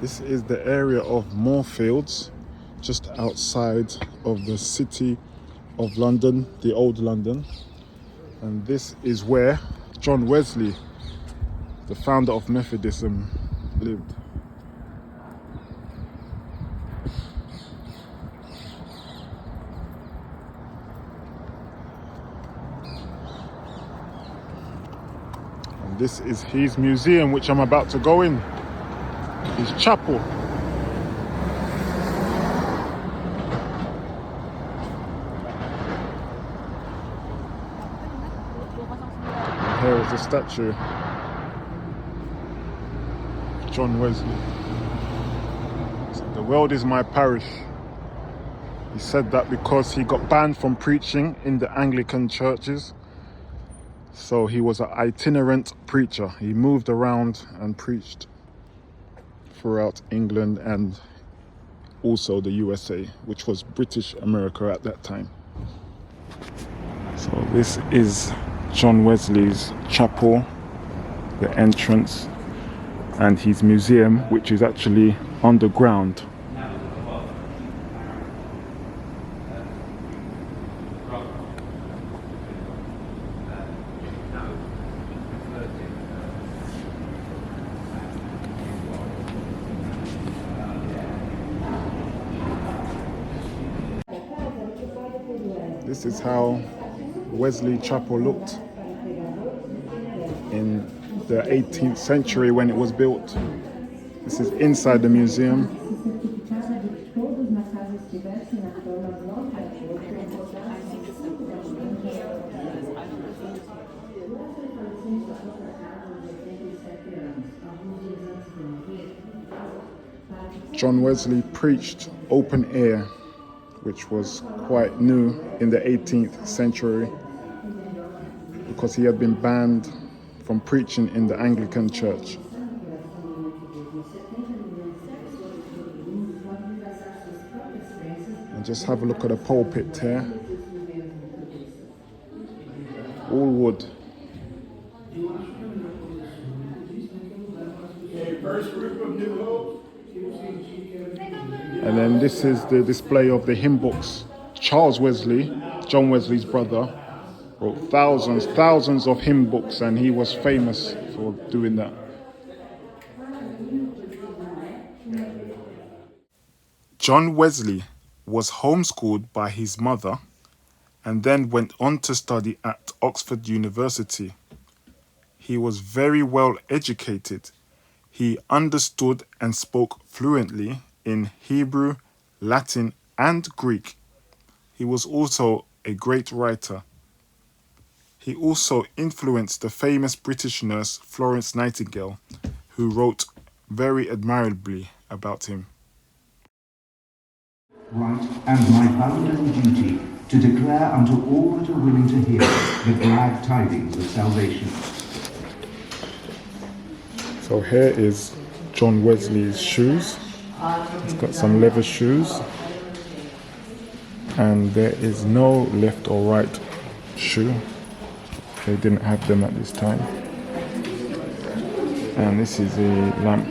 This is the area of Moorfields, just outside of the city of London, the old London. And this is where John Wesley, the founder of Methodism, lived. And this is his museum, which I'm about to go in. His chapel. And here is the statue of John Wesley. So the world is my parish. He said that because he got banned from preaching in the Anglican churches. So he was an itinerant preacher. He moved around and preached throughout England and also the USA, which was British America at that time. So this is John Wesley's chapel, the entrance, and his museum, which is actually underground. This is how Wesley Chapel looked in the 18th century when it was built. This is inside the museum. John Wesley preached open air, which was quite new in the 18th century because he had been banned from preaching in the Anglican church. And just have a look at the pulpit here. All wood. And then this is the display of the hymn books. Charles Wesley, John Wesley's brother, wrote thousands of hymn books, and he was famous for doing that. John Wesley was homeschooled by his mother and then went on to study at Oxford University. He was very well educated. He understood and spoke fluently in Hebrew, Latin, and Greek. He was also a great writer. He also influenced the famous British nurse Florence Nightingale, who wrote very admirably about him. Right, and my bounden duty to declare unto all that are willing to hear the glad tidings of salvation. So here is John Wesley's shoes. He's got some leather shoes, and there is no left or right shoe. They didn't have them at this time. And this is a lamp,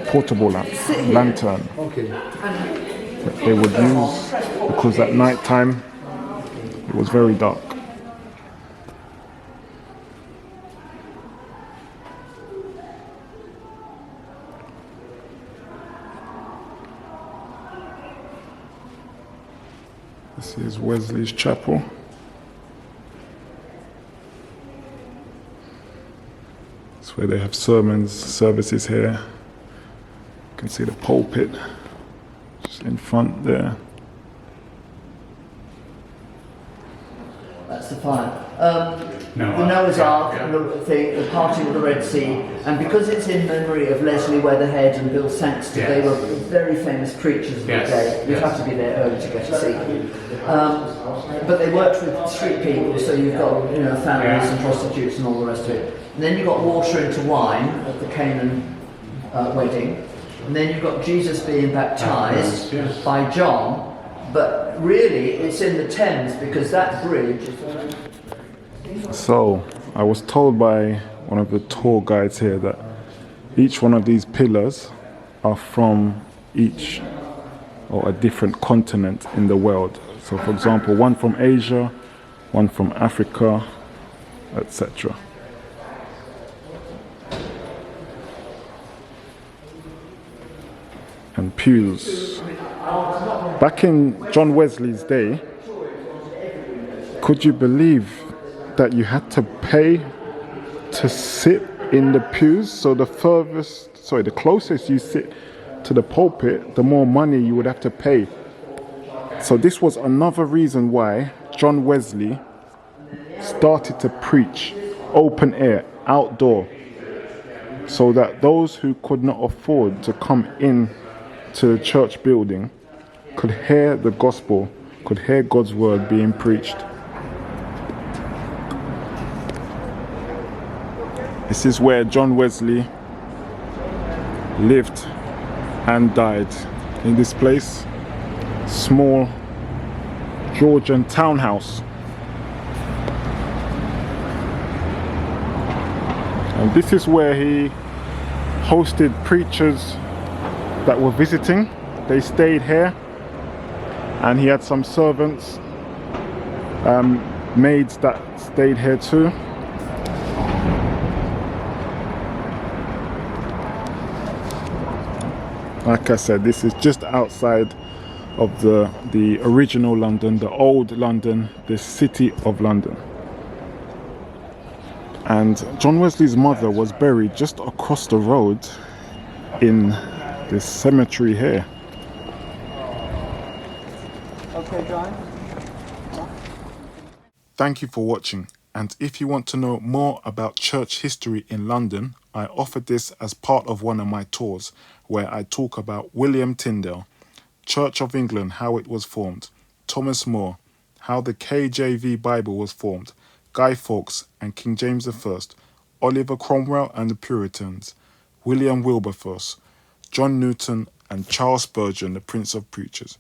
portable lamp, lantern. That they would use because at night time it was very dark. This is Wesley's chapel. It's where they have services here. You can see the pulpit just in front there. That's the fire. The Noah's Ark, the parting of the Red Sea, and because it's in memory of Leslie Weatherhead and Bill Saxton, they were very famous preachers of the day. You'd have to be there early to get to see them. But they worked with street people, so you've got families and prostitutes and all the rest of it. And then you've got water into wine at the Canaan wedding, and then you've got Jesus being baptized by John. But really, it's in the Thames because that bridge is... So, I was told by one of the tour guides here that each one of these pillars are from each or a different continent in the world. So for example, one from Asia, one from Africa, etc. And pews. Back in John Wesley's day, could you believe that you had to pay to sit in the pews? So the closest you sit to the pulpit, the more money you would have to pay. So this was another reason why John Wesley started to preach open air, outdoor, so that those who could not afford to come in to the church building could hear the gospel, could hear God's word being preached. This is where John Wesley lived and died, in this place, small Georgian townhouse. And this is where he hosted preachers that were visiting. They stayed here, and he had some servants, maids that stayed here too. Like I said, this is just outside of the original London, the old London, the city of London. And John Wesley's mother was buried just across the road in this cemetery here. Okay, John. Thank you for watching, and if you want to know more about church history in London, I offered this as part of one of my tours where I talk about William Tyndale, Church of England, how it was formed, Thomas More, how the KJV Bible was formed, Guy Fawkes and King James I, Oliver Cromwell and the Puritans, William Wilberforce, John Newton and Charles Spurgeon, the Prince of Preachers.